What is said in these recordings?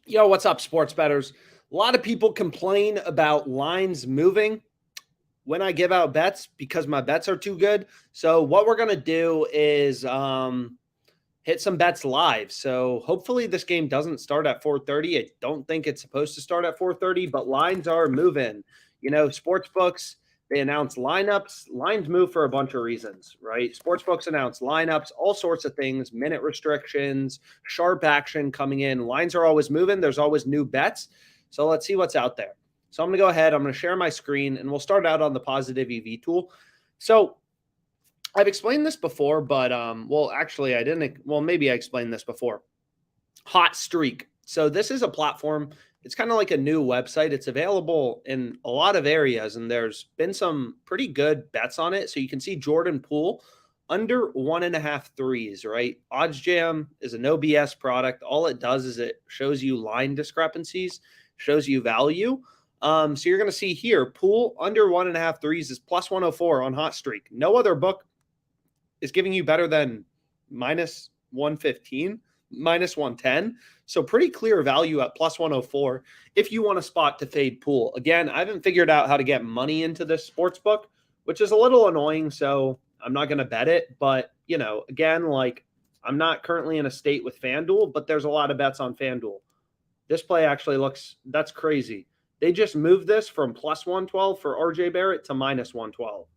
Yo, what's up, sports bettors? A lot of people complain about lines moving when I give out bets because my bets are too good. So what we're gonna do is hit some bets live. So hopefully this game doesn't start at 4:30. I don't think it's supposed to start at 4:30, but lines are moving. Sports books, they announce lineups. Lines move for a bunch of reasons, right? Sports books announce lineups, all sorts of things, minute restrictions, sharp action coming in. Lines are always moving. There's always new bets. So let's see what's out there. So I'm going to go ahead. I'm going to share my screen and we'll start out on the positive EV tool. So I've explained this before, but actually I didn't. Well, maybe I explained this before. Hot Streak. So this is a platform. It's kind of like a new website. It's available in a lot of areas, and there's been some pretty good bets on it. So you can see Jordan Poole under 1.5 threes, right? OddsJam is a no BS product. All it does is it shows you line discrepancies, shows you value. So you're going to see here, Poole under 1.5 threes is plus 104 on Hot Streak. No other book is giving you better than minus 115, minus 110. So pretty clear value at plus 104 if you want a spot to fade Poole. Again, I haven't figured out how to get money into this sports book, which is a little annoying. So I'm not going to bet it. But, again, I'm not currently in a state with FanDuel, but there's a lot of bets on FanDuel. This play actually that's crazy. They just moved this from plus 112 for RJ Barrett to minus 112.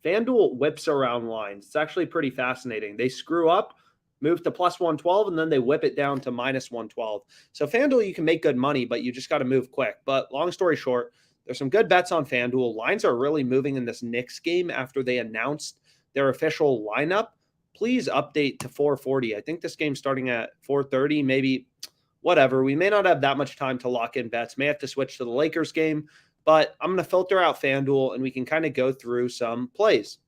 FanDuel whips around lines. It's actually pretty fascinating. They screw up, move to plus 112, and then they whip it down to minus 112. So FanDuel, you can make good money, but you just got to move quick. But long story short, there's some good bets on FanDuel. Lines are really moving in this Knicks game after they announced their official lineup. Please update to 4:40. I think this game's starting at 4:30, maybe whatever. We may not have that much time to lock in bets. May have to switch to the Lakers game. But I'm going to filter out FanDuel and we can kind of go through some plays.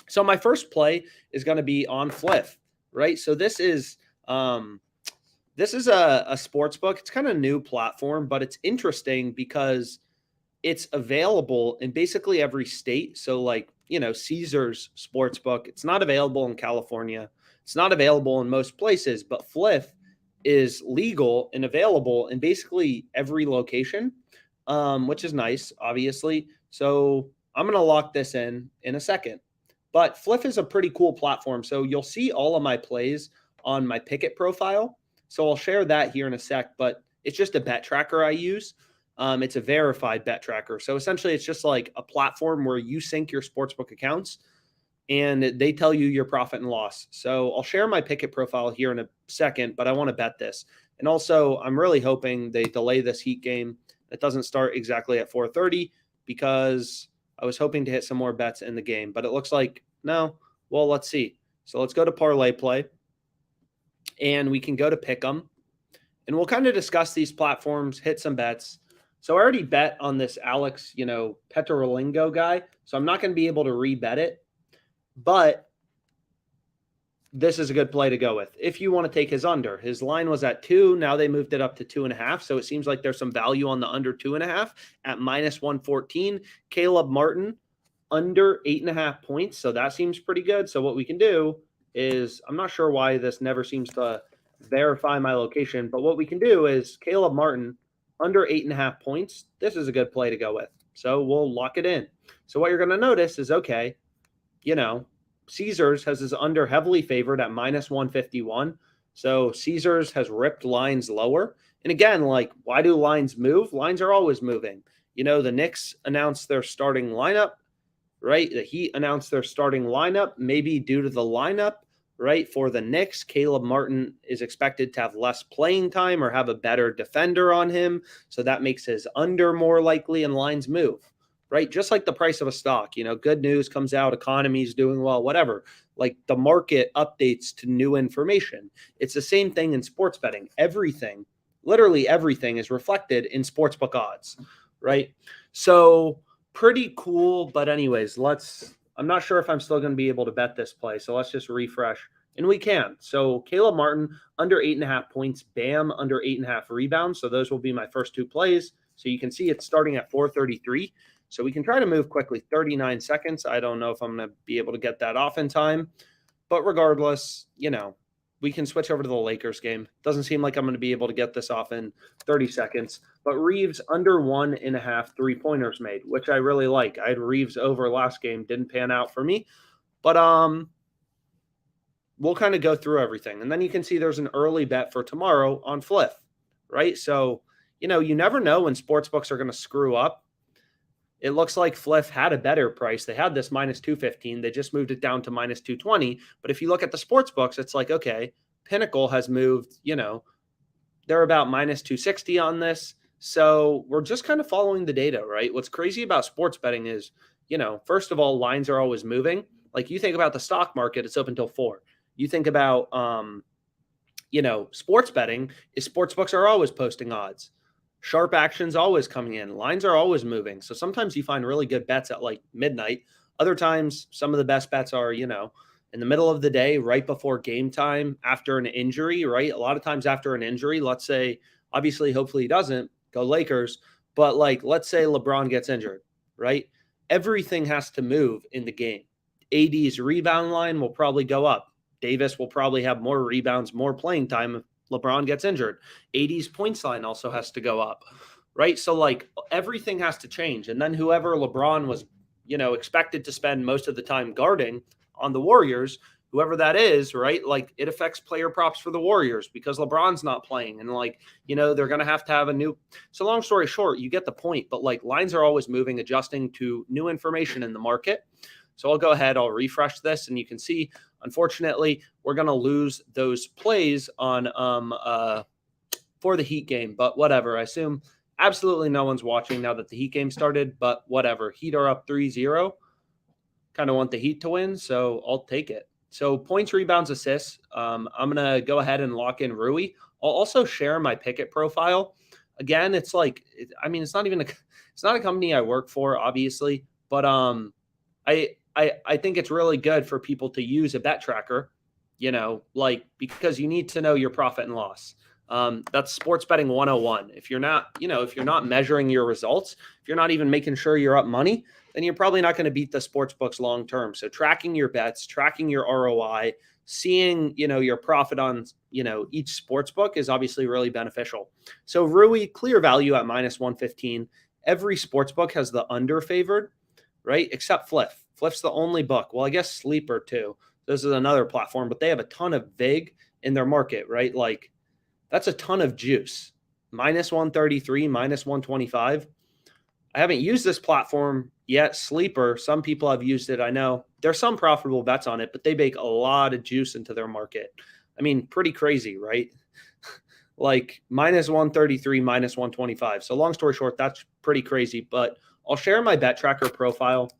So my first play is going to be on Fliff, right? So this is a sports book. It's kind of a new platform, but it's interesting because it's available in basically every state. So Caesars Sportsbook, it's not available in California. It's not available in most places, but Fliff is legal and available in basically every location. Which is nice, obviously. So I'm going to lock this in a second. But Fliff is a pretty cool platform. So you'll see all of my plays on my Pickett profile. So I'll share that here in a sec, but it's just a bet tracker I use. It's a verified bet tracker. So essentially it's just like a platform where you sync your sportsbook accounts and they tell you your profit and loss. So I'll share my Pickett profile here in a second, but I want to bet this. And also I'm really hoping they delay this Heat game. It doesn't start exactly at 4:30 because I was hoping to hit some more bets in the game, but it looks like no. Well, let's see. So let's go to parlay play and we can go to pick 'em and we'll kind of discuss these platforms, hit some bets. So I already bet on this Alex, Petrolingo guy. So I'm not going to be able to rebet it, but this is a good play to go with. If you want to take his under, his line was at 2. Now they moved it up to 2.5. So it seems like there's some value on the under 2.5 at minus 114. Caleb Martin under 8.5 points. So that seems pretty good. So what we can do is, I'm not sure why this never seems to verify my location, but what we can do is Caleb Martin under 8.5 points. This is a good play to go with. So we'll lock it in. So what you're going to notice is, okay, Caesars has his under heavily favored at minus 151. So Caesars has ripped lines lower. And again, why do lines move? Lines are always moving. The Knicks announced their starting lineup, right? The Heat announced their starting lineup, maybe due to the lineup, right? For the Knicks, Caleb Martin is expected to have less playing time or have a better defender on him. So that makes his under more likely and lines move. Right? Just like the price of a stock, good news comes out, economy's doing well, whatever. Like the market updates to new information. It's the same thing in sports betting. Everything, literally everything is reflected in sportsbook odds, right? So pretty cool. But anyways, I'm not sure if I'm still going to be able to bet this play. So let's just refresh. And we can. So Caleb Martin under 8.5 points, Bam under 8.5 rebounds. So those will be my first two plays. So you can see it's starting at 4:33. So we can try to move quickly, 39 seconds. I don't know if I'm going to be able to get that off in time. But regardless, we can switch over to the Lakers game. Doesn't seem like I'm going to be able to get this off in 30 seconds. But Reeves under 1.5 3-pointers made, which I really like. I had Reeves over last game. Didn't pan out for me. But we'll kind of go through everything. And then you can see there's an early bet for tomorrow on Fliff, right? So, you never know when sportsbooks are going to screw up. It looks like Fliff had a better price. They had this minus 215. They just moved it down to minus 220. But if you look at the sports books, it's like, okay, Pinnacle has moved, they're about minus 260 on this. So we're just kind of following the data, right? What's crazy about sports betting is, first of all, lines are always moving. Like you think about the stock market, it's open till 4. You think about, sports betting is sports books are always posting odds. Sharp action's always coming in. Lines are always moving. So sometimes you find really good bets at like midnight. Other times, some of the best bets are, in the middle of the day, right before game time, after an injury, right? A lot of times after an injury, let's say, obviously, hopefully he doesn't, go Lakers. But like, let's say LeBron gets injured, right? Everything has to move in the game. AD's rebound line will probably go up. Davis will probably have more rebounds, more playing time if LeBron gets injured. AD's points line also has to go up, right? So like everything has to change. And then whoever LeBron was, expected to spend most of the time guarding on the Warriors, whoever that is, right? Like it affects player props for the Warriors because LeBron's not playing. And like, they're going to have a new. So long story short, you get the point, but like lines are always moving, adjusting to new information in the market. So I'll go ahead, I'll refresh this, and you can see, unfortunately, we're going to lose those plays on for the Heat game, but whatever. I assume absolutely no one's watching now that the Heat game started, but whatever. Heat are up 3-0. Kind of want the Heat to win, so I'll take it. So points, rebounds, assists. I'm going to go ahead and lock in Rui. I'll also share my Pickett profile. Again, it's like, it's not a company I work for, obviously, but I think it's really good for people to use a bet tracker, because you need to know your profit and loss. That's sports betting 101. If you're not measuring your results, if you're not even making sure you're up money, then you're probably not going to beat the sports books long term. So tracking your bets, tracking your ROI, seeing, your profit on, each sports book is obviously really beneficial. So Rui, clear value at minus 115. Every sports book has the under favored, right? Except Fliff. Fliff's the only book. Well, I guess Sleeper too. This is another platform, but they have a ton of VIG in their market, right? Like that's a ton of juice. Minus 133, minus 125. I haven't used this platform yet. Sleeper, some people have used it. I know there's some profitable bets on it, but they bake a lot of juice into their market. Pretty crazy, right? Like minus 133, minus 125. So long story short, that's pretty crazy, but I'll share my bet tracker profile.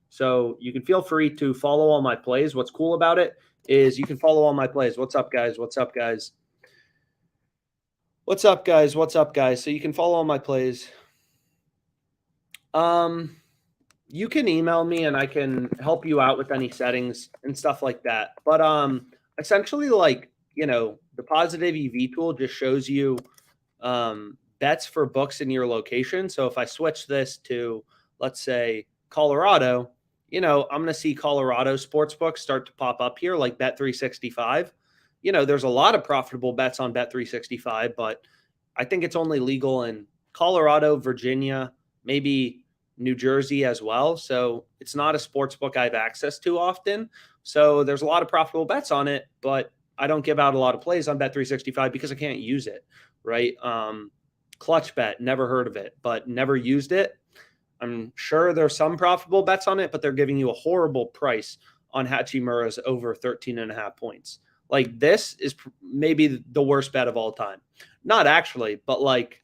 So you can feel free to follow all my plays. What's cool about it is you can follow all my plays. What's up, guys? What's up, guys? What's up, guys? What's up, guys? So you can follow all my plays. You can email me and I can help you out with any settings and stuff like that. But essentially, like, the positive EV tool just shows you bets for books in your location. So if I switch this to, let's say, Colorado, I'm going to see Colorado sportsbooks start to pop up here, like Bet365. There's a lot of profitable bets on Bet365, but I think it's only legal in Colorado, Virginia, maybe New Jersey as well. So it's not a sports book I have access to often. So there's a lot of profitable bets on it, but I don't give out a lot of plays on Bet365 because I can't use it, right? Clutch Bet, never heard of it, but never used it. I'm sure there's some profitable bets on it, but they're giving you a horrible price on Hachimura's over 13.5 points. Like this is maybe the worst bet of all time. Not actually, but like,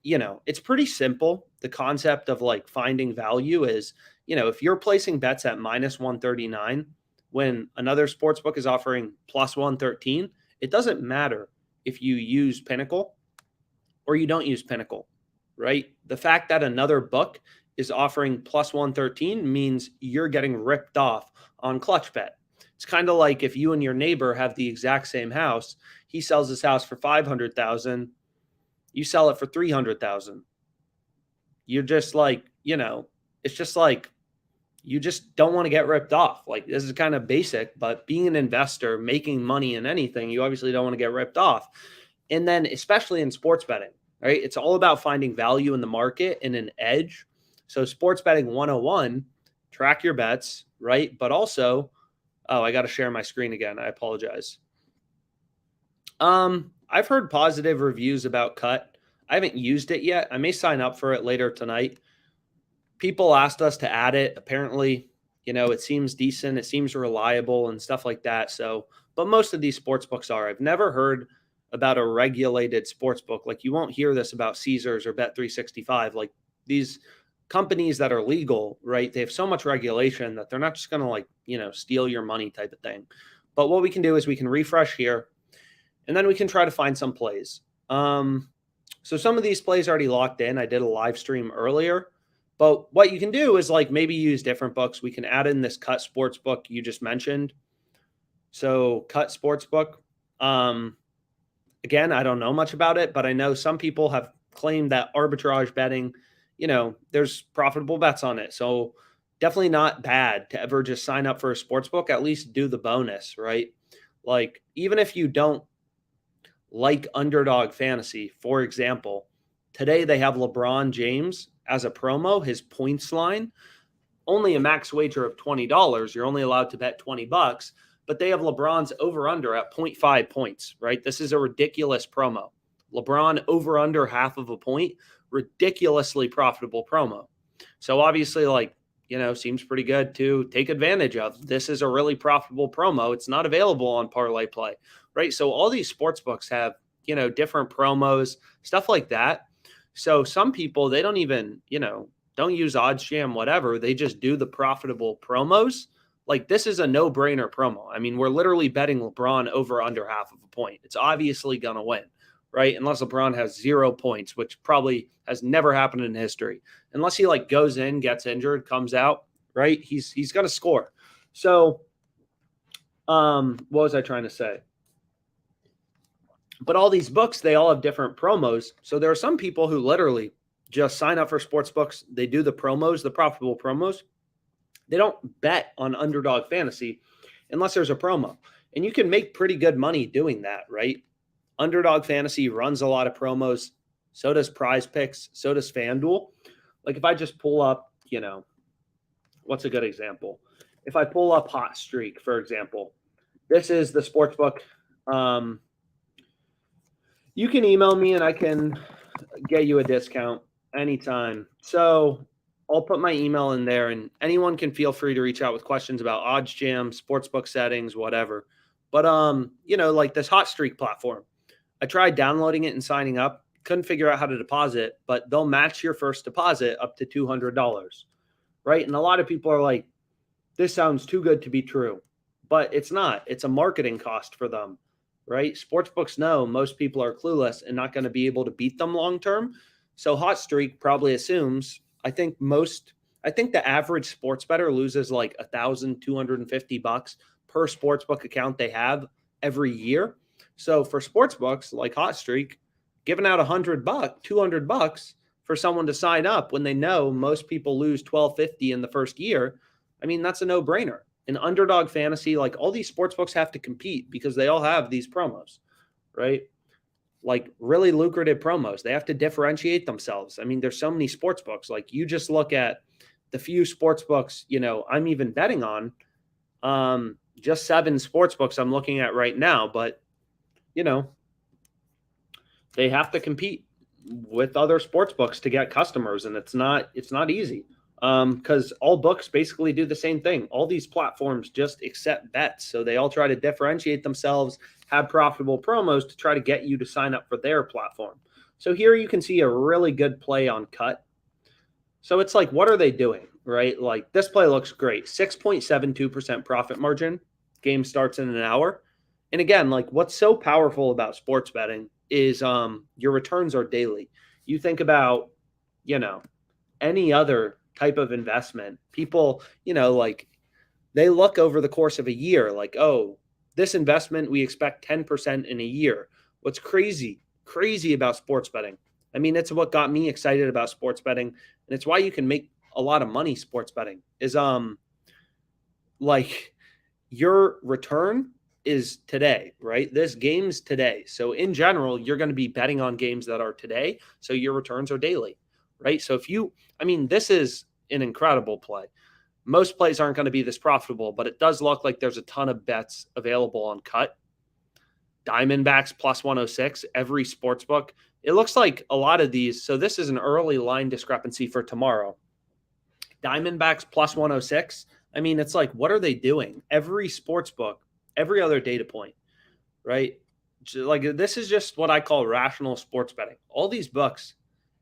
it's pretty simple. The concept of like finding value is, if you're placing bets at minus 139 when another sports book is offering plus 113, it doesn't matter if you use Pinnacle or you don't use Pinnacle, right? The fact that another book is offering plus 113 means you're getting ripped off on Clutch Bet. It's kind of like if you and your neighbor have the exact same house, he sells his house for 500,000, you sell it for 300,000. You're just like, it's just like you just don't want to get ripped off. Like, this is kind of basic, but being an investor, making money in anything, you obviously don't want to get ripped off. And then especially in sports betting, right? It's all about finding value in the market and an edge. So sports betting 101, track your bets, right? But also, oh, I got to share my screen again. I apologize. I've heard positive reviews about Cut. I haven't used it yet. I may sign up for it later tonight. People asked us to add it. Apparently, it seems decent. It seems reliable and stuff like that. So, but most of these sports books are. I've never heard about a regulated sports book. Like, you won't hear this about Caesars or Bet365. Like, these companies that are legal, right? They have so much regulation that they're not just going to steal your money type of thing. But what we can do is we can refresh here, and then we can try to find some plays. So some of these plays are already locked in. I did a live stream earlier. But what you can do is maybe use different books. We can add in this Cut sports book you just mentioned. So Cut sports book. Again, I don't know much about it, but I know some people have claimed that arbitrage betting, there's profitable bets on it. So definitely not bad to ever just sign up for a sports book, at least do the bonus, right? Like, even if you don't like underdog fantasy, for example, today they have LeBron James as a promo, his points line, only a max wager of $20. You're only allowed to bet $20, but they have LeBron's over under at 0.5 points, right? This is a ridiculous promo. LeBron over under half of a point, ridiculously profitable promo. So obviously, seems pretty good to take advantage of. This is a really profitable promo. It's not available on Parlay Play, right? So all these sports books have, different promos, stuff like that. So some people, they don't even, don't use OddsJam, whatever. They just do the profitable promos. Like, this is a no-brainer promo. I mean, we're literally betting LeBron over under half of a point. It's obviously going to win, right? Unless LeBron has 0 points, which probably has never happened in history. Unless he goes in, gets injured, comes out, right? He's going to score. So what was I trying to say? But all these books, they all have different promos. So there are some people who literally just sign up for sports books. They do the promos, the profitable promos. They don't bet on underdog fantasy unless there's a promo. And you can make pretty good money doing that, right? Underdog fantasy runs a lot of promos. So does Prize Picks. So does FanDuel. Like, if I just pull up, what's a good example? If I pull up Hot Streak, for example, this is the sports book. You can email me and I can get you a discount anytime. So I'll put my email in there, and anyone can feel free to reach out with questions about OddsJam, sportsbook settings, whatever. But, this Hot Streak platform, I tried downloading it and signing up, couldn't figure out how to deposit, but they'll match your first deposit up to $200, right? And a lot of people are like, this sounds too good to be true, but it's not. It's a marketing cost for them, right? Sportsbooks know most people are clueless and not going to be able to beat them long term. So Hot Streak probably assumes, I think the average sports bettor loses $1,250 per sportsbook account they have every year. So for sportsbooks like Hot Streak, giving out $100, $200 for someone to sign up when they know most people lose $1,250 in the first year, I mean, that's a no-brainer. In underdog fantasy, all these sportsbooks have to compete because they all have these promos, right? Really lucrative promos. They have to differentiate themselves. I mean, there's so many sportsbooks. You just look at the few sportsbooks, I'm even betting on, just 7 sportsbooks I'm looking at right now, but they have to compete with other sports books to get customers, and it's not easy, because all books basically do the same thing. All these platforms just accept bets, so they all try to differentiate themselves, have profitable promos to try to get you to sign up for their platform. So here you can see a really good play on Cut. So it's what are they doing, right? This play looks great. 6.72% profit margin. Game starts in an hour. And again, what's so powerful about sports betting is your returns are daily. You think about, any other type of investment. People, they look over the course of a year oh, this investment, we expect 10% in a year. What's crazy about sports betting? I mean, it's what got me excited about sports betting. And it's why you can make a lot of money sports betting is like your return is today, right? This game's today. So in general, you're going to be betting on games that are today. So your returns are daily, right? So this is an incredible play. Most plays aren't going to be this profitable, but it does look like there's a ton of bets available on cut. Diamondbacks plus 106, every sports book. It looks like a lot of these. So this is an early line discrepancy for tomorrow. Diamondbacks plus 106. It's like, what are they doing? Every sports book, every other data point, right? Like, this is just what I call rational sports betting. All these books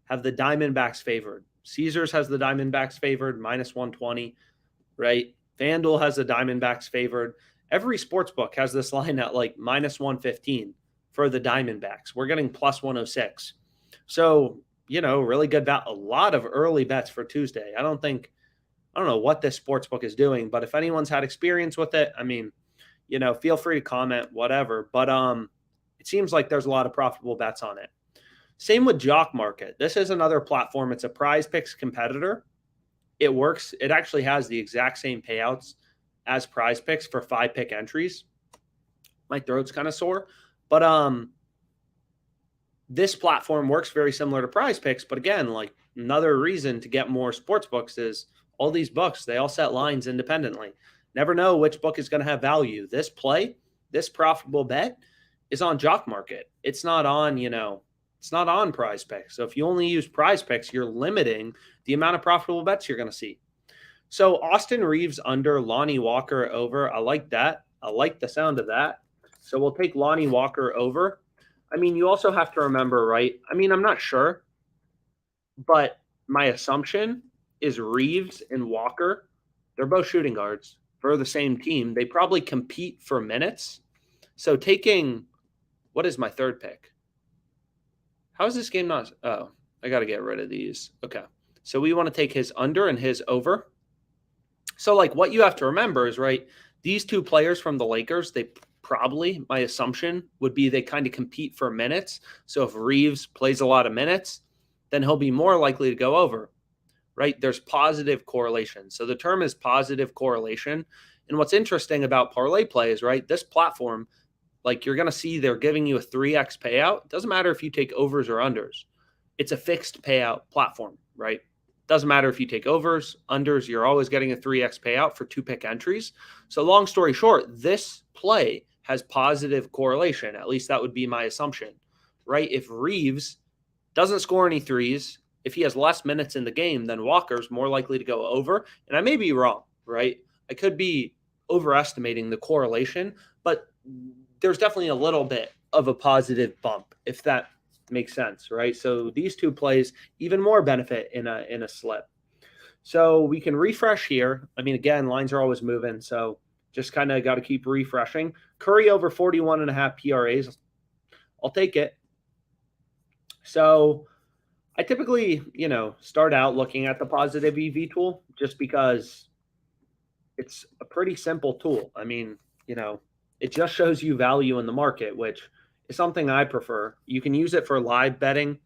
have the Diamondbacks favored. Caesars has the Diamondbacks favored, minus 120, right? FanDuel has the Diamondbacks favored. Every sports book has this line at like minus 115 for the Diamondbacks. We're getting plus 106. So, really good bet. A lot of early bets for Tuesday. I don't know what this sports book is doing, but if anyone's had experience with it, feel free to comment, whatever. But it seems like there's a lot of profitable bets on it. Same with Jock Market. This is another platform. It's a Prize Picks competitor. It works. It actually has the exact same payouts as Prize Picks for 5-pick entries. My throat's kind of sore, but this platform works very similar to Prize Picks. But again, like, another reason to get more sports books is all these books, they all set lines independently. Never know which book is going to have value. This play, this profitable bet is on Jock Market. It's not on, it's not on Prize Picks. So if you only use Prize Picks, you're limiting the amount of profitable bets you're going to see. So Austin Reeves under, Lonnie Walker over. I like that. I like the sound of that. So we'll take Lonnie Walker over. You also have to remember, right? I'm not sure, but my assumption is Reeves and Walker, they're both shooting guards for the same team. They probably compete for minutes. So what is my third pick? How is this game not? Oh, I got to get rid of these. Okay. So we want to take his under and his over. So, like, what you have to remember is, right, these two players from the Lakers, they probably, my assumption would be they kind of compete for minutes. So if Reeves plays a lot of minutes, then he'll be more likely to go over, right? There's positive correlation. So the term is positive correlation. And what's interesting about parlay play is, right, this platform, like, you're going to see they're giving you a 3x payout. It doesn't matter if you take overs or unders. It's a fixed payout platform, right? Doesn't matter if you take overs, unders, you're always getting a 3x payout for 2-pick entries. So long story short, this play has positive correlation. At least that would be my assumption, right? If Reeves doesn't score any threes, if he has less minutes in the game, then Walker's more likely to go over. And I may be wrong, right? I could be overestimating the correlation, but there's definitely a little bit of a positive bump, if that makes sense, right? So these two plays, even more benefit in a slip. So we can refresh here. Again, lines are always moving, so just kind of got to keep refreshing. Curry over 41.5 PRAs. I'll take it. So I typically, start out looking at the positive EV tool just because it's a pretty simple tool. It just shows you value in the market, which is something I prefer. You can use it for live betting.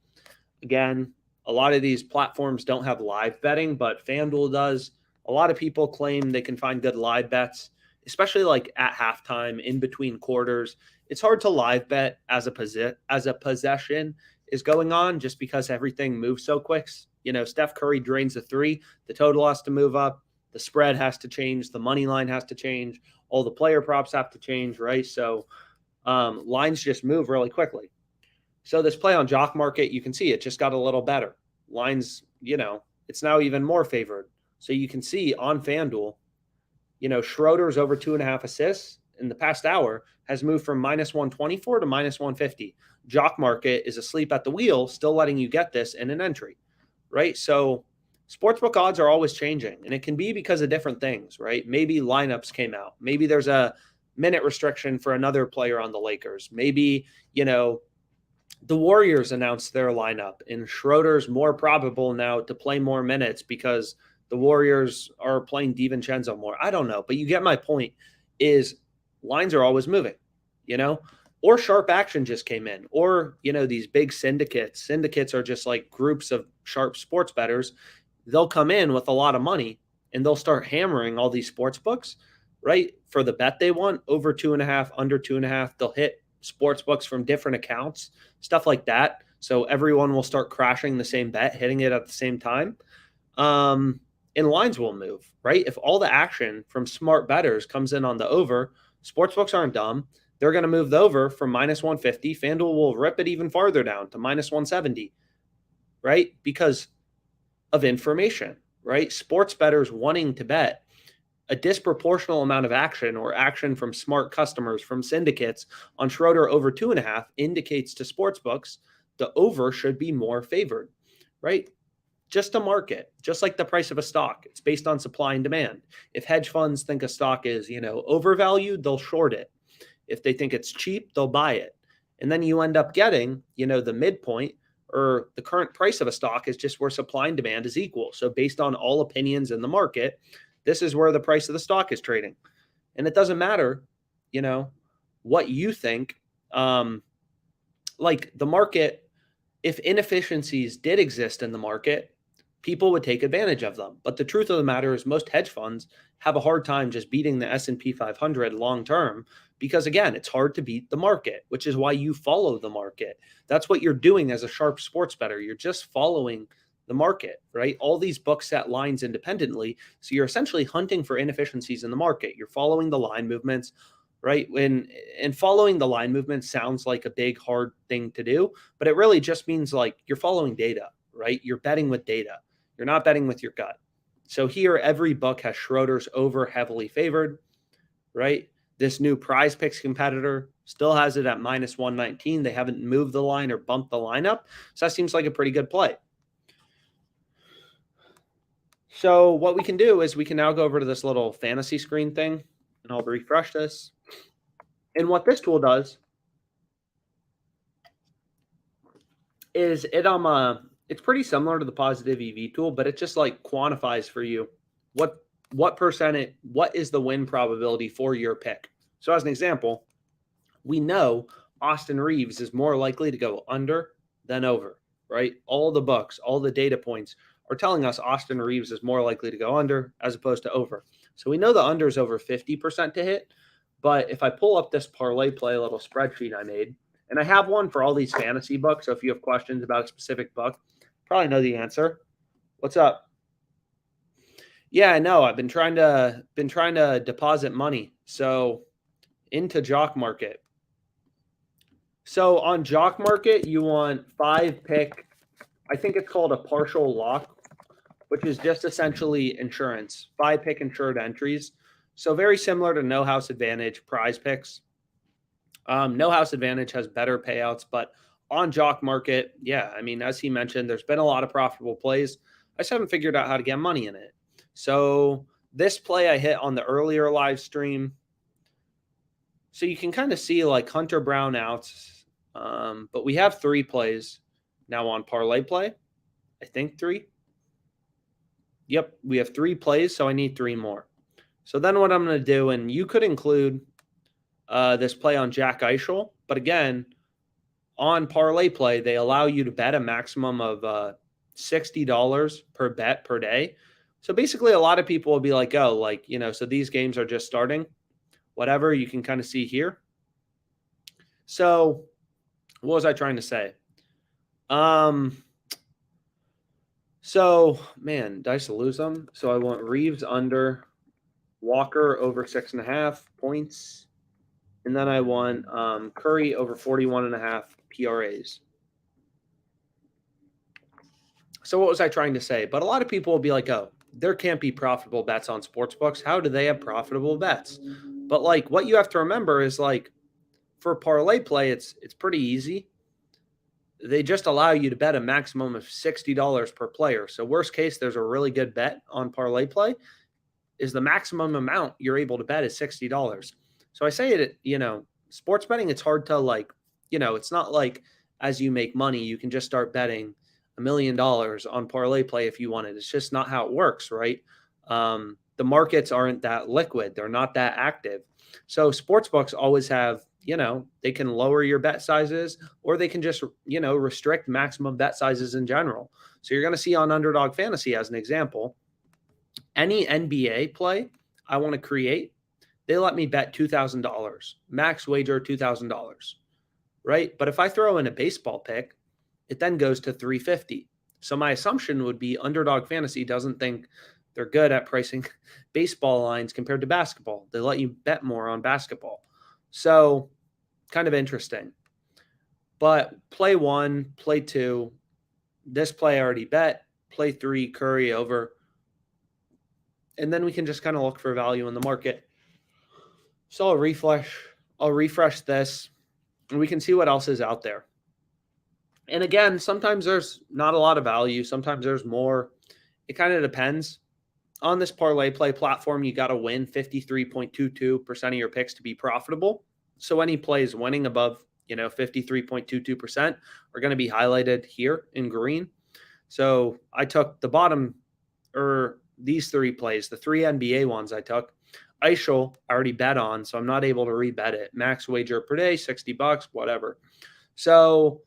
Again, a lot of these platforms don't have live betting, but FanDuel does. A lot of people claim they can find good live bets, especially like at halftime, in between quarters. It's hard to live bet as a possession is going on, just because everything moves so quick. Steph Curry drains a three, the total has to move up, the spread has to change, the money line has to change, all the player props have to change, right? So lines just move really quickly. So this play on Jock Market, you can see it just got a little better. Lines, it's now even more favored. So you can see on FanDuel, Schroeder's over 2.5 assists in the past hour has moved from minus 124 to minus 150. Jock Market is asleep at the wheel, still letting you get this in an entry, right? So sportsbook odds are always changing, and it can be because of different things, right? Maybe lineups came out. Maybe there's a minute restriction for another player on the Lakers. Maybe, the Warriors announced their lineup, and Schroeder's more probable now to play more minutes because the Warriors are playing DiVincenzo more. I don't know, but you get my point. Is lines are always moving, or sharp action just came in, or, these big syndicates. Syndicates are just like groups of sharp sports bettors. they'll come in with a lot of money and they'll start hammering all these sports books, right? For the bet they want, over 2.5, under 2.5. They'll hit sports books from different accounts, stuff like that. So everyone will start crashing the same bet, hitting it at the same time. And lines will move, right? If all the action from smart bettors comes in on the over, sportsbooks aren't dumb. They're going to move the over from minus 150. FanDuel will rip it even farther down to minus 170, right? Because of information, right? Sports bettors wanting to bet a disproportional amount of action or action from smart customers from syndicates on Schroeder over 2.5 indicates to sportsbooks the over should be more favored, right? Just a market, just like the price of a stock. It's based on supply and demand. If hedge funds think a stock is, overvalued, they'll short it. If they think it's cheap, they'll buy it. And then you end up getting, the midpoint or the current price of a stock is just where supply and demand is equal. So based on all opinions in the market, this is where the price of the stock is trading. And it doesn't matter, what you think. Like the market, if inefficiencies did exist in the market, people would take advantage of them. But the truth of the matter is most hedge funds have a hard time just beating the S&P 500 long term because, again, it's hard to beat the market, which is why you follow the market. That's what you're doing as a sharp sports bettor. You're just following the market, right? All these books set lines independently. So you're essentially hunting for inefficiencies in the market. You're following the line movements, right? And following the line movement sounds like a big, hard thing to do, but it really just means like you're following data, right? You're betting with data. You're not betting with your gut. So here, every book has Schroeder's over heavily favored, right? This new Prize Picks competitor still has it at minus 119. They haven't moved the line or bumped the line up. So that seems like a pretty good play. So what we can do is we can now go over to this little fantasy screen thing, and I'll refresh this. And what this tool does is it's pretty similar to the positive EV tool, but it just like quantifies for you what percentage, what is the win probability for your pick. So as an example, we know Austin Reeves is more likely to go under than over, right? All the books, all the data points are telling us Austin Reeves is more likely to go under as opposed to over. So we know the under is over 50% to hit. But if I pull up this parlay play little spreadsheet I made, and I have one for all these fantasy books, so if you have questions about a specific book, probably know the answer. What's up? Yeah, I know. I've been trying to deposit money. So into Jock Market. So on Jock Market, you want 5 pick. I think it's called a partial lock, which is just essentially insurance. 5 pick insured entries. So very similar to No House Advantage Prize Picks. No House Advantage has better payouts, but on Jock Market, yeah, I mean, as he mentioned, there's been a lot of profitable plays. I just haven't figured out how to get money in it. So this play I hit on the earlier live stream. So you can kind of see like Hunter Brown outs, but we have 3 plays now on parlay play. I think 3. Yep, we have 3 plays, so I need 3 more. So then what I'm going to do, and you could include this play on Jack Eichel, but again, on parlay play, they allow you to bet a maximum of $60 per bet per day. So basically, a lot of people will be like, oh, like, so these games are just starting, whatever you can kind of see here. So what was I trying to say? So, man, did I just lose them? So I want Reeves under, Walker over 6.5 points. And then I want Curry over 41.5 PRAs. So what was I trying to say? But a lot of people will be like, oh, there can't be profitable bets on sportsbooks. How do they have profitable bets? But like what you have to remember is like for parlay play, it's pretty easy. They just allow you to bet a maximum of $60 per player. So worst case, there's a really good bet on parlay play is the maximum amount you're able to bet is $60. So I say it, sports betting, it's hard to like, it's not like as you make money, you can just start betting $1 million on parlay play if you wanted. It's just not how it works, right? The markets aren't that liquid. They're not that active. So sports books always have, they can lower your bet sizes, or they can just, restrict maximum bet sizes in general. So you're going to see on Underdog Fantasy, as an example, any NBA play I want to create, they let me bet $2,000, max wager $2,000, right? But if I throw in a baseball pick, it then goes to $350. So my assumption would be Underdog Fantasy doesn't think they're good at pricing baseball lines compared to basketball. They let you bet more on basketball. So kind of interesting. But play 1, play 2, this play I already bet, play 3, Curry over. And then we can just kind of look for value in the market. So I'll refresh this, and we can see what else is out there. And again, sometimes there's not a lot of value. Sometimes there's more. It kind of depends. On this parlay play platform, you got to win 53.22% of your picks to be profitable. So any plays winning above, 53.22% are going to be highlighted here in green. So I took the bottom, or these 3 plays, the 3 NBA ones I took. Eichel, I already bet on, so I'm not able to rebet it. Max wager per day, $60, whatever. So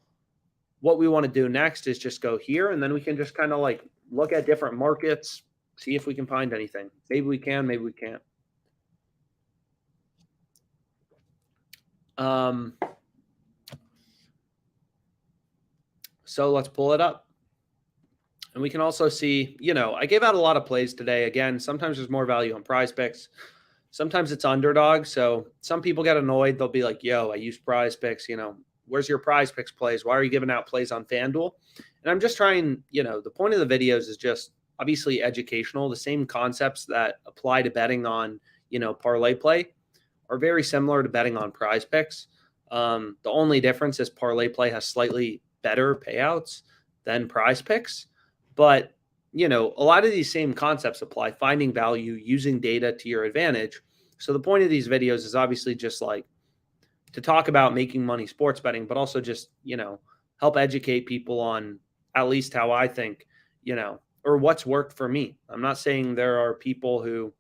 what we want to do next is just go here, and then we can just kind of like look at different markets, see if we can find anything. Maybe we can, maybe we can't. So let's pull it up. And we can also see, I gave out a lot of plays today. Again, sometimes there's more value on Prize Picks. Sometimes it's Underdog. So some people get annoyed. They'll be like, yo, I use Prize Picks. Where's your Prize Picks plays? Why are you giving out plays on FanDuel? And I'm just trying, the point of the videos is just obviously educational. The same concepts that apply to betting on, parlay play are very similar to betting on Prize Picks. The only difference is parlay play has slightly better payouts than Prize Picks. But, a lot of these same concepts apply, finding value, using data to your advantage. So the point of these videos is obviously just like to talk about making money sports betting, but also just, help educate people on at least how I think, or what's worked for me. I'm not saying there are people who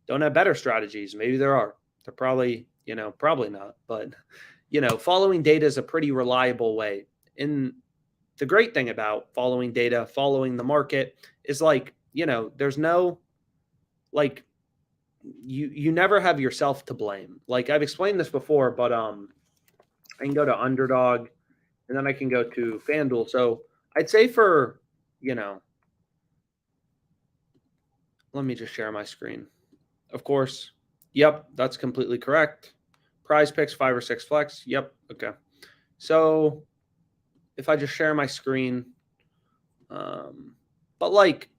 don't have better strategies. Maybe there are. They're probably, probably not. But, following data is a pretty reliable way. And the great thing about following data, following the market is like, there's no, like, you never have yourself to blame. Like I've explained this before, but I can go to Underdog and then I can go to FanDuel. So I'd say for, let me just share my screen. Of course. Yep, that's completely correct. Prize Picks 5 or 6 flex. Yep. Okay. So if I just share my screen, but like,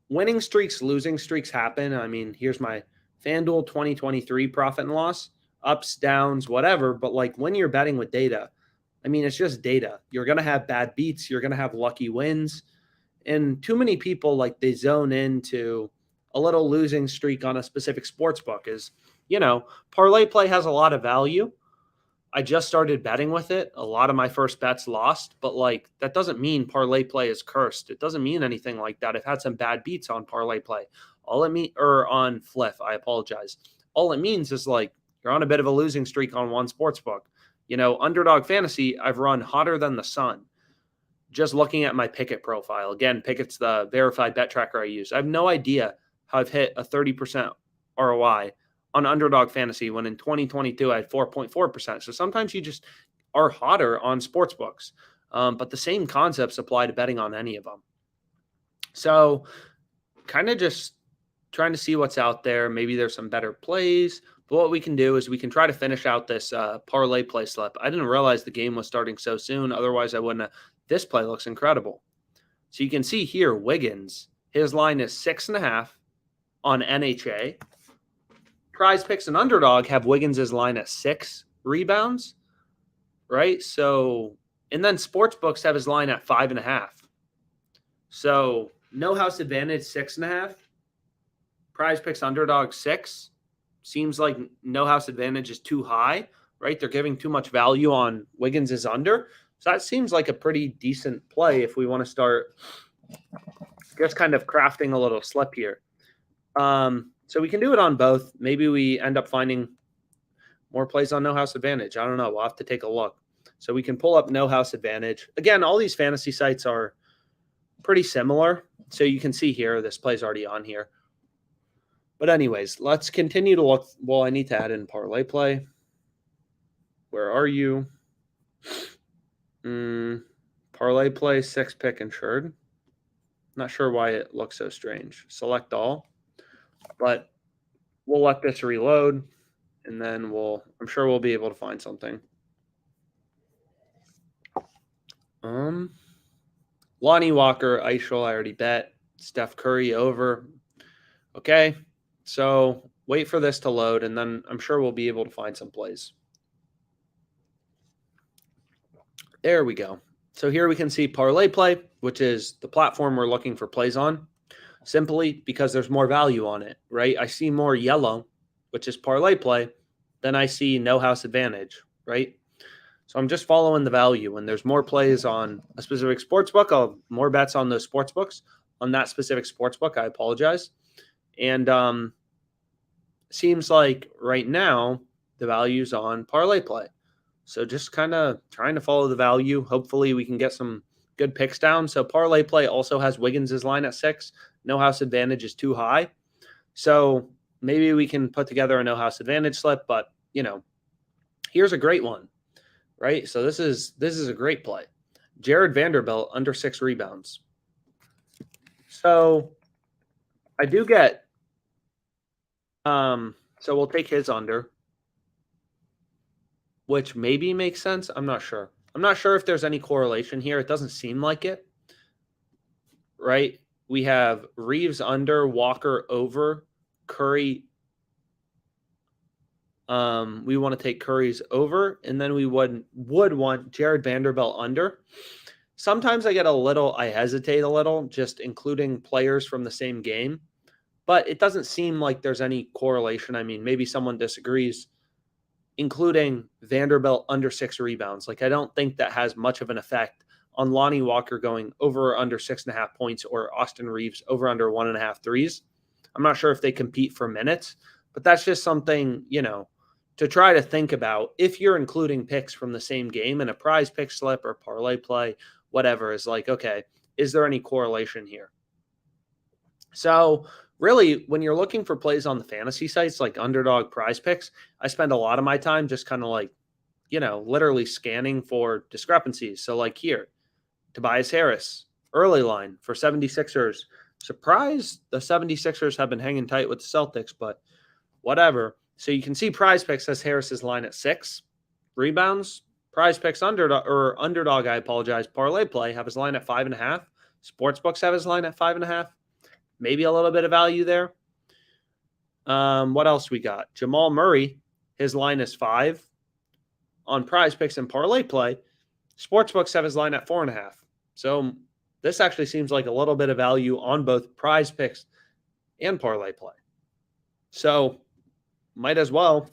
winning streaks, losing streaks happen. I mean, here's my FanDuel 2023 profit and loss, ups, downs, whatever. But like when you're betting with data, I mean, it's just data. You're going to have bad beats. You're going to have lucky wins. And too many people, like, they zone into a little losing streak on a specific sports book is, parlay play has a lot of value. I just started betting with it. A lot of my first bets lost, but like that doesn't mean parlay play is cursed. It doesn't mean anything like that. I've had some bad beats on parlay play. Or on Fliff, I apologize. All it means is like you're on a bit of a losing streak on one sports book. Underdog Fantasy, I've run hotter than the sun. Just looking at my Pickett profile. Again, Pickett's the verified bet tracker I use. I have no idea how I've hit a 30% ROI on Underdog Fantasy when in 2022 I had 4.4%. So sometimes you just are hotter on sports books. But the same concepts apply to betting on any of them. So kind of just trying to see what's out there. Maybe there's some better plays. But what we can do is we can try to finish out this parlay play slip. I didn't realize the game was starting so soon. Otherwise, I wouldn't have. This play looks incredible. So you can see here, Wiggins, his line is 6.5 on NHA. Prize Picks and Underdog have Wiggins' line at 6 rebounds, right? So, and then Sportsbooks have his line at 5.5. So, no house advantage, 6.5. Prize Picks Underdog, 6. Seems like no house advantage is too high, right? They're giving too much value on Wiggins' under. So that seems like a pretty decent play if we want to start just kind of crafting a little slip here. So we can do it on both. Maybe we end up finding More plays on No House Advantage. I don't know. We'll have to take a look. So we can pull up No House Advantage. Again, all these fantasy sites are pretty similar. So you can see here, this play's already on here. But anyways, let's continue to look. Well, I need to add in parlay play. Where are you? Parlay play, 6-pick insured. Not sure why it looks so strange. Select all. But we'll let this reload, and then I'm sure we'll be able to find something. Lonnie Walker, Eichel, I already bet. Steph Curry over. Okay, so wait for this to load, and then I'm sure we'll be able to find some plays. There we go. So here we can see Parlay Play, which is the platform we're looking for plays on, simply because there's more value on it, right? I see more yellow, which is Parlay Play, than I see No House Advantage, right? So I'm just following the value. When there's more plays on a specific sportsbook, more bets on those sportsbooks. On that specific sportsbook, I apologize. And seems like right now the value's on Parlay Play. So just kind of trying to follow the value. Hopefully we can get some good picks down. So Parlay Play also has Wiggins' line at 6. No House Advantage is too high. So maybe we can put together a No House Advantage slip. But, here's a great one, right? So this is a great play. Jared Vanderbilt under 6 rebounds. So I do get so we'll take his under, which maybe makes sense. I'm not sure. I'm not sure if there's any correlation here. It doesn't seem like it, right? We have Reeves under, Walker over, Curry. We want to take Curry's over, and then we would want Jared Vanderbilt under. Sometimes I hesitate a little, just including players from the same game, but it doesn't seem like there's any correlation. I mean, maybe someone disagrees. Including Vanderbilt under 6 rebounds. Like, I don't think that has much of an effect on Lonnie Walker going over or under 6.5 points or Austin Reeves over under 1.5 threes. I'm not sure if they compete for minutes, but that's just something, to try to think about if you're including picks from the same game in a prize pick slip or parlay play, whatever, is like, okay, is there any correlation here? So really, when you're looking for plays on the fantasy sites like Underdog, Prize Picks, I spend a lot of my time just kind of like, literally scanning for discrepancies. So like here, Tobias Harris, early line for 76ers. Surprised the 76ers have been hanging tight with the Celtics, but whatever. So you can see Prize Picks has Harris's line at 6 rebounds. Prize Picks underdog, I apologize, Parlay Play have his line at 5.5. Sportsbooks have his line at 5.5. Maybe a little bit of value there. What else we got? Jamal Murray, his line is 5 on Prize Picks and Parlay Play. Sportsbooks have his line at 4.5. So this actually seems like a little bit of value on both Prize Picks and Parlay Play. So might as well.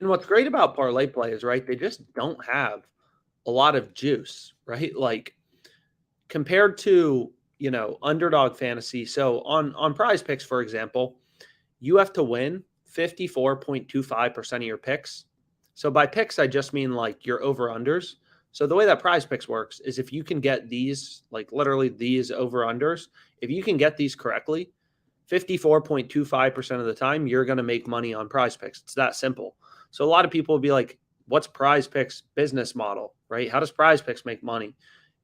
And what's great about Parlay Play is, right, they just don't have a lot of juice, right? Like compared to underdog fantasy. So on Prize Picks, for example, you have to win 54.25% of your picks. So by picks, I just mean like your over-unders. So the way that Prize Picks works is if you can get these, like literally these over-unders, if you can get these correctly, 54.25% of the time, you're going to make money on Prize Picks. It's that simple. So a lot of people will be like, what's Prize Picks business model, right? How does Prize Picks make money?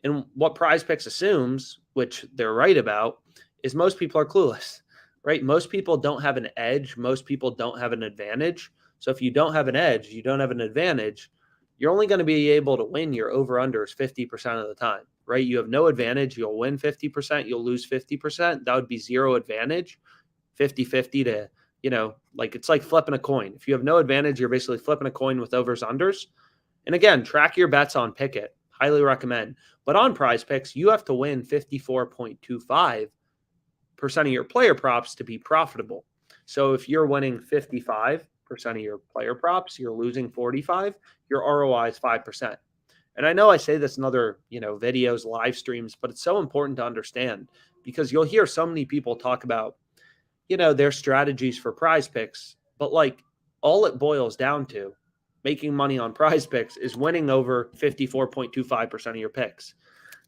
And what Prize Picks assumes, which they're right about, is most people are clueless, right? Most people don't have an edge. Most people don't have an advantage. So if you don't have an edge, you don't have an advantage, you're only going to be able to win your over-unders 50% of the time, right? You have no advantage. You'll win 50%. You'll lose 50%. That would be zero advantage, 50-50 to, like it's like flipping a coin. If you have no advantage, you're basically flipping a coin with overs, unders. And again, track your bets on Pick'It. Highly recommend. But on Prize Picks, you have to win 54.25% of your player props to be profitable. So if you're winning 55% of your player props, you're losing 45, your ROI is 5%. And I know I say this in other, videos, live streams, but it's so important to understand because you'll hear so many people talk about, their strategies for Prize Picks, but like all it boils down to, making money on Prize Picks, is winning over 54.25% of your picks.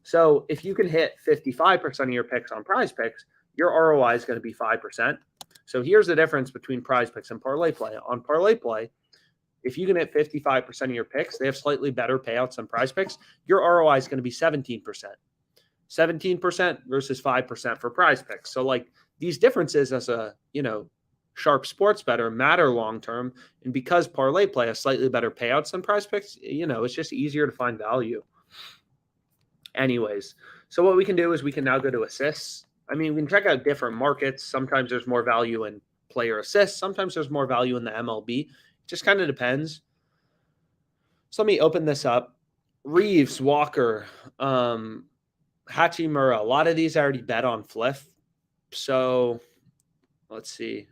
So if you can hit 55% of your picks on Prize Picks, your ROI is going to be 5%. So here's the difference between Prize Picks and Parlay Play. On Parlay Play, if you can hit 55% of your picks, they have slightly better payouts than Prize Picks. Your ROI is going to be 17%. 17% versus 5% for Prize Picks. So like these differences as a, sharp sports bettor matter long term. And because Parlay Play has slightly better payouts than Prize Picks, it's just easier to find value. Anyways, so what we can do is we can now go to assists. I mean, we can check out different markets. Sometimes there's more value in player assists. Sometimes there's more value in the MLB. It just kind of depends. So let me open this up. Reeves, Walker, Hachimura. A lot of these I already bet on Fliff. So let's see.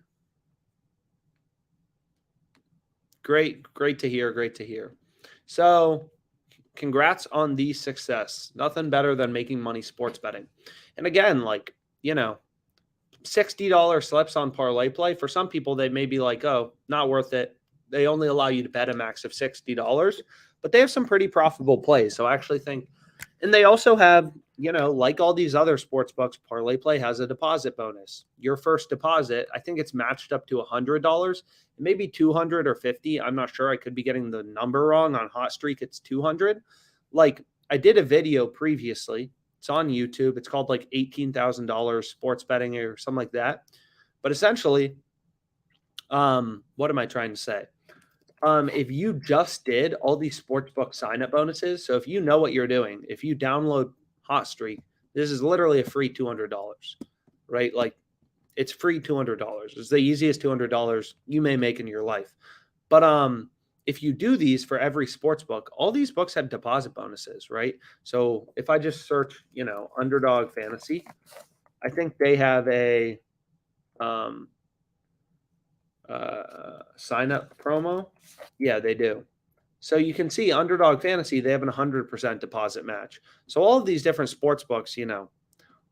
Great to hear. Great to hear. So congrats on the success. Nothing better than making money sports betting. And again, like, $60 slips on Parlay Play. For some people, they may be like, oh, not worth it. They only allow you to bet a max of $60, but they have some pretty profitable plays. So I actually think, and they also have, like all these other sports books, Parlay Play has a deposit bonus. Your first deposit, I think it's matched up to $100, maybe 200 or 50. I'm not sure. I could be getting the number wrong. On Hot Streak, it's 200. Like I did a video previously. It's on YouTube. It's called like $18,000 sports betting or something like that. But essentially, what am I trying to say? If you just did all these sportsbook sign-up bonuses, so if you know what you're doing, if you download Hot Streak, this is literally a free $200, right? Like it's free $200. It's the easiest $200 you may make in your life. But if you do these for every sports book, all these books have deposit bonuses, right? So if I just search, Underdog Fantasy, I think they have a sign up promo. Yeah, they do. So you can see Underdog Fantasy, they have an 100% deposit match. So all of these different sports books,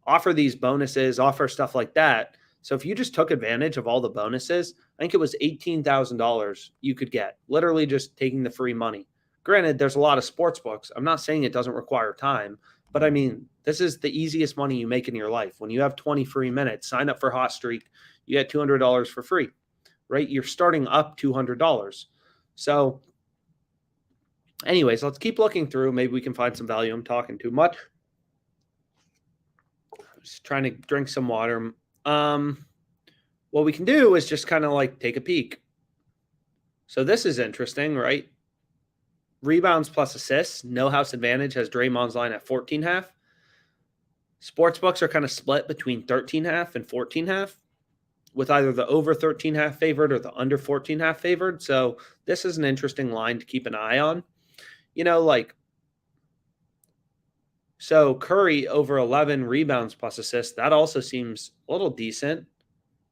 offer these bonuses, offer stuff like that. So if you just took advantage of all the bonuses, I think it was $18,000 you could get, literally just taking the free money. Granted, there's a lot of sports books. I'm not saying it doesn't require time, but I mean, this is the easiest money you make in your life. When you have 20 free minutes, sign up for Hot Streak, you get $200 for free, right? You're starting up $200. So anyways, let's keep looking through. Maybe we can find some value. I'm talking too much. Just trying to drink some water. What we can do is just kind of like take a peek. So this is interesting, right? Rebounds plus assists. No house advantage has Draymond's line at 14.5. Sportsbooks are kind of split between 13.5 and 14.5, with either the over 13.5 favored or the under 14.5 favored. So this is an interesting line to keep an eye on. So Curry over 11 rebounds plus assists, that also seems a little decent.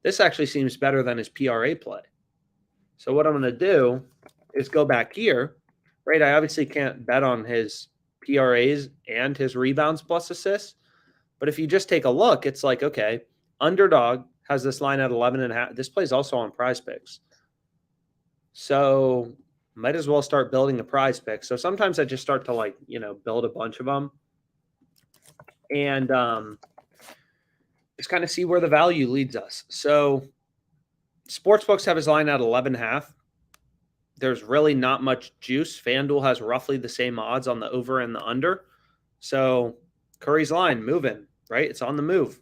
This actually seems better than his PRA play. So what I'm going to do is go back here, right? I obviously can't bet on his PRAs and his rebounds plus assists. But if you just take a look, it's like, okay, Underdog has this line at 11.5. This plays also on Prize Picks. So might as well start building a Prize Pick. So sometimes I just start to build a bunch of them and just kind of see where the value leads us. So sportsbooks have his line at 11.5. There's really not much juice. FanDuel has roughly the same odds on the over and the under. So Curry's line moving, right? It's on the move.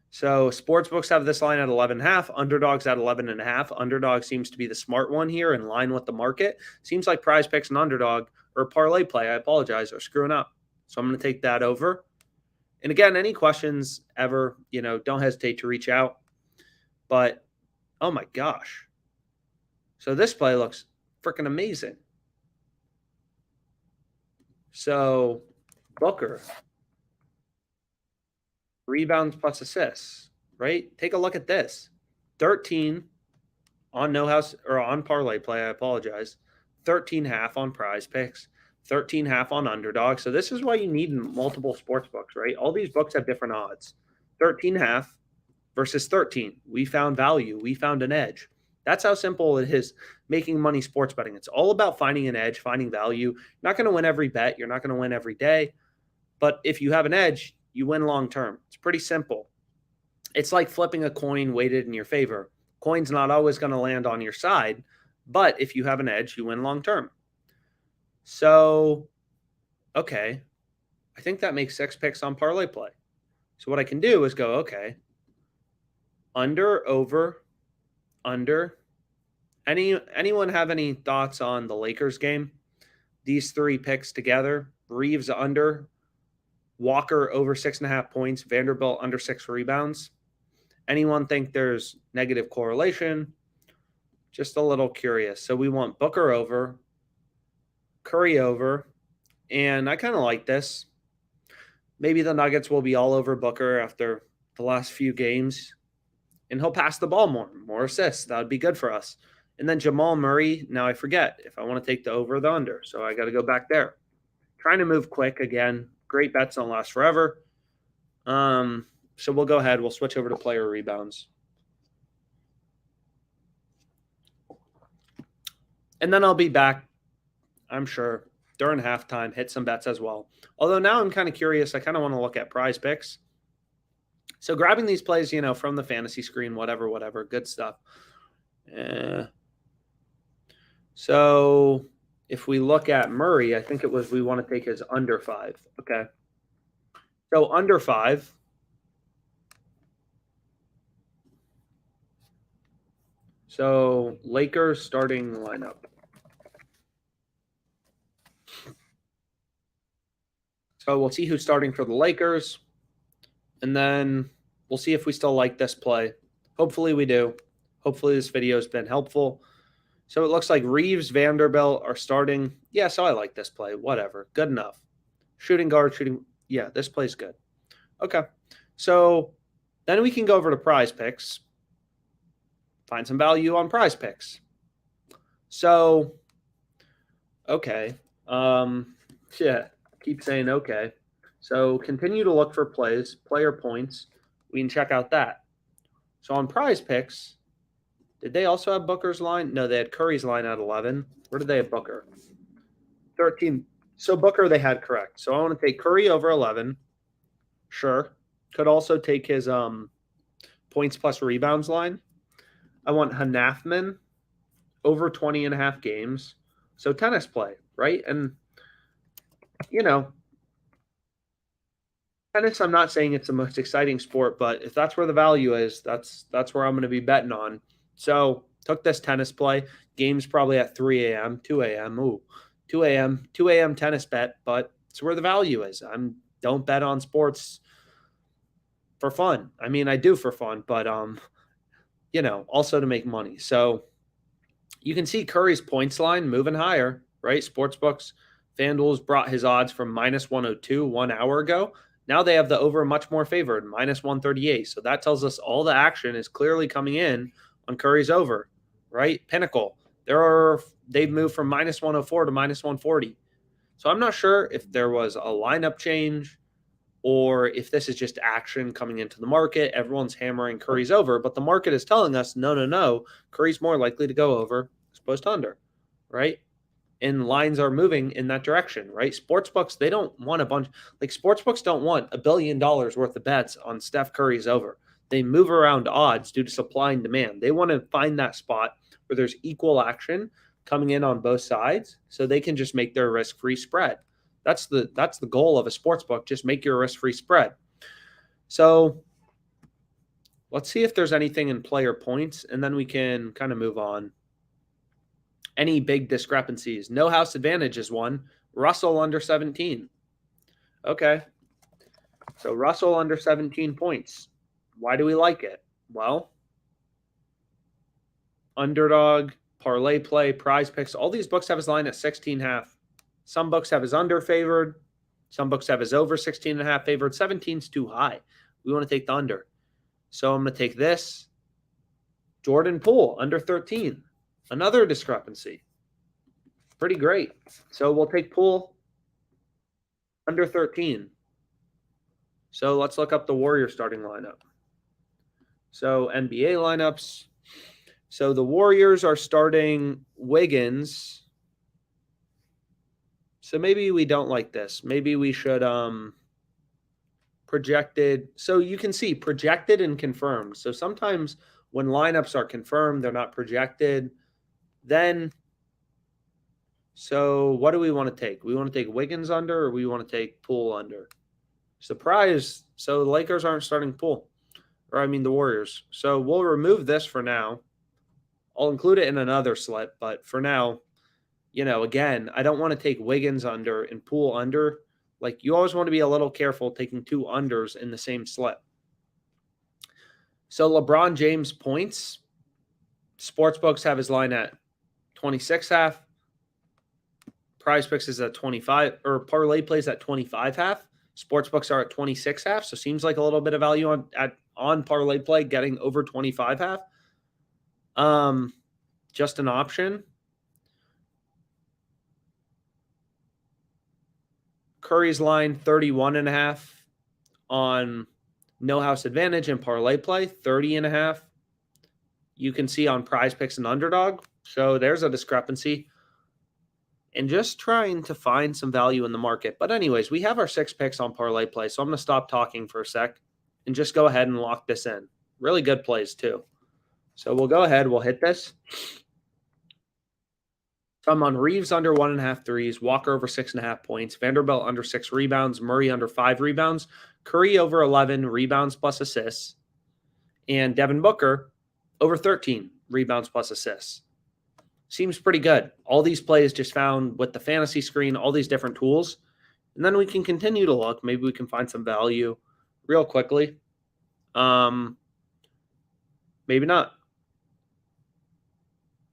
So sportsbooks have this line at 11.5. Underdog's at 11.5. Underdog seems to be the smart one here, in line with the market. Seems like Prize Picks and Underdog, or Parlay Play, I apologize, are screwing up. So I'm going to take that over. And again, any questions ever, don't hesitate to reach out. But, oh my gosh. So this play looks freaking amazing. So Booker. Rebounds plus assists, right? Take a look at this. 13 on No House or on Parlay Play, I apologize. 13.5 on Prize Picks. 13.5 on Underdog. So this is why you need multiple sports books, right? All these books have different odds. 13.5 versus 13. We found value. We found an edge. That's how simple it is making money sports betting. It's all about finding an edge, finding value. You're not going to win every bet. You're not going to win every day. But if you have an edge, you win long term. It's pretty simple. It's like flipping a coin weighted in your favor. Coin's not always going to land on your side, but if you have an edge, you win long term. So, okay, I think that makes 6 picks on parlay play. So what I can do is go, okay, under, over, under. Anyone have any thoughts on the Lakers game? These 3 picks together, Reeves under, Walker over 6.5 points, Vanderbilt under 6 rebounds. Anyone think there's negative correlation? Just a little curious. So we want Booker over, Curry over, and I kind of like this. Maybe the Nuggets will be all over Booker after the last few games, and he'll pass the ball more assists. That would be good for us. And then Jamal Murray, now I forget if I want to take the over or the under, so I got to go back there. Trying to move quick again. Great bets don't last forever. So we'll go ahead. We'll switch over to player rebounds. And then I'll be back, I'm sure, during halftime, hit some bets as well. Although now I'm kind of curious. I kind of want to look at prize picks. So grabbing these plays, from the fantasy screen, whatever, good stuff. So if we look at Murray, I think it was we want to take his under 5. Okay. So under 5. So Lakers starting lineup. So we'll see who's starting for the Lakers. And then we'll see if we still like this play. Hopefully we do. Hopefully this video has been helpful. So it looks like Reeves, Vanderbilt are starting. Yeah, so I like this play. Whatever. Good enough. Shooting guard, shooting. Yeah, this play's good. Okay. So then we can go over to prize picks. Find some value on prize picks. So, okay. Yeah, keep saying okay. So continue to look for plays, player points. We can check out that. So on prize picks, did they also have Booker's line? No, they had Curry's line at 11. Where did they have Booker? 13. So Booker they had correct. So I want to take Curry over 11. Sure. Could also take his points plus rebounds line. I want Hanafman over 20.5 games. So tennis play, right? And, tennis, I'm not saying it's the most exciting sport, but if that's where the value is, that's where I'm going to be betting on. So took this tennis play. Game's probably at 3 a.m., 2 a.m. Ooh, 2 a.m. tennis bet, but it's where the value is. Don't bet on sports for fun. I mean, I do for fun, but also to make money. So you can see Curry's points line moving higher, right? Sportsbooks, FanDuel's brought his odds from minus 102 1 hour ago. Now they have the over much more favored, minus 138. So that tells us all the action is clearly coming in on Curry's over, right? Pinnacle. They've moved from minus 104 to minus 140. So I'm not sure if there was a lineup change or if this is just action coming into the market. Everyone's hammering Curry's over, but the market is telling us, no, Curry's more likely to go over as opposed to under, right? And lines are moving in that direction, right? Sportsbooks, they don't want sportsbooks don't want $1 billion worth of bets on Steph Curry's over. They move around odds due to supply and demand. They want to find that spot where there's equal action coming in on both sides so they can just make their risk-free spread. That's the goal of a sports book. Just make your risk-free spread. So let's see if there's anything in player points, and then we can kind of move on. Any big discrepancies? No house advantage is one. Russell under 17. Okay. So Russell under 17 points. Why do we like it? Well, underdog, parlay play, prize picks. All these books have his line at 16.5. Some books have his under favored. Some books have his over 16.5 favored. 17's too high. We want to take the under. So I'm going to take this. Jordan Poole, under 13. Another discrepancy. Pretty great. So we'll take Poole under 13. So let's look up the Warriors starting lineup. So NBA lineups. So the Warriors are starting Wiggins. So maybe we don't like this. Maybe we should projected. So you can see projected and confirmed. So sometimes when lineups are confirmed, they're not projected. Then, so what do we want to take? We want to take Wiggins under, or we want to take Poole under? Surprise. So the Lakers aren't starting Poole, or I mean the Warriors. So we'll remove this for now. I'll include it in another slip, but for now, again, I don't want to take Wiggins under and Poole under. Like, you always want to be a little careful taking two unders in the same slip. So LeBron James points. Sportsbooks have his line at 26.5. Prize Picks is at 25, or parlay plays at 25.5. Sportsbooks are at 26.5. So seems like a little bit of value on parlay play getting over 25.5. Just an option. Curry's line 31.5 on No House Advantage and parlay play, 30.5. You can see on Prize Picks and Underdog. So there's a discrepancy. And just trying to find some value in the market. But anyways, we have our 6 picks on parlay play. So I'm going to stop talking for a sec and just go ahead and lock this in. Really good plays too. So we'll go ahead. We'll hit this. So I'm on Reeves under 1.5 threes, Walker over 6.5 points, Vanderbilt under 6 rebounds, Murray under 5 rebounds, Curry over 11 rebounds plus assists, and Devin Booker over 13 rebounds plus assists. Seems pretty good. All these plays just found with the fantasy screen, all these different tools. And then we can continue to look. Maybe we can find some value real quickly. Maybe not.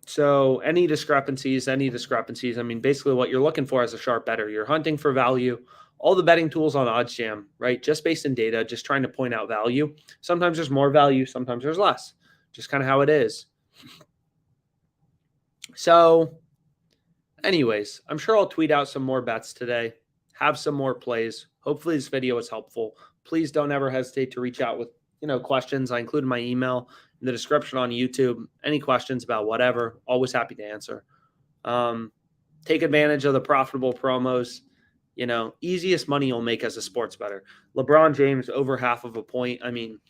So any discrepancies. I mean, basically what you're looking for as a sharp bettor, you're hunting for value. All the betting tools on OddsJam, right? Just based in data, just trying to point out value. Sometimes there's more value, sometimes there's less. Just kind of how it is. So anyways, I'm sure I'll tweet out some more bets today, have some more plays. Hopefully this video is helpful. Please don't ever hesitate to reach out with, questions. I included my email in the description on YouTube. Any questions about whatever, always happy to answer. Take advantage of the profitable promos. Easiest money you'll make as a sports bettor. LeBron James over 0.5 point. I mean,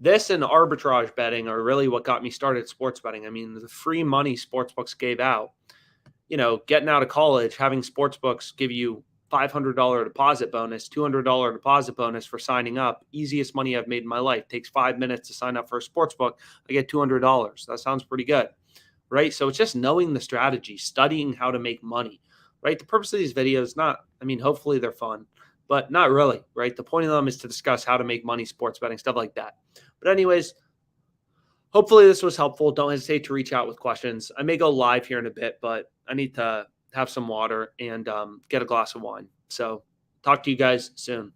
this and arbitrage betting are really what got me started sports betting. I mean, the free money sportsbooks gave out, getting out of college, having sportsbooks give you $500 deposit bonus, $200 deposit bonus for signing up. Easiest money I've made in my life. Takes 5 minutes to sign up for a sportsbook. I get $200. That sounds pretty good, right? So it's just knowing the strategy, studying how to make money, right? The purpose of these videos, hopefully they're fun, but not really, right? The point of them is to discuss how to make money, sports betting, stuff like that. But anyways, hopefully this was helpful. Don't hesitate to reach out with questions. I may go live here in a bit, but I need to have some water and get a glass of wine. So talk to you guys soon.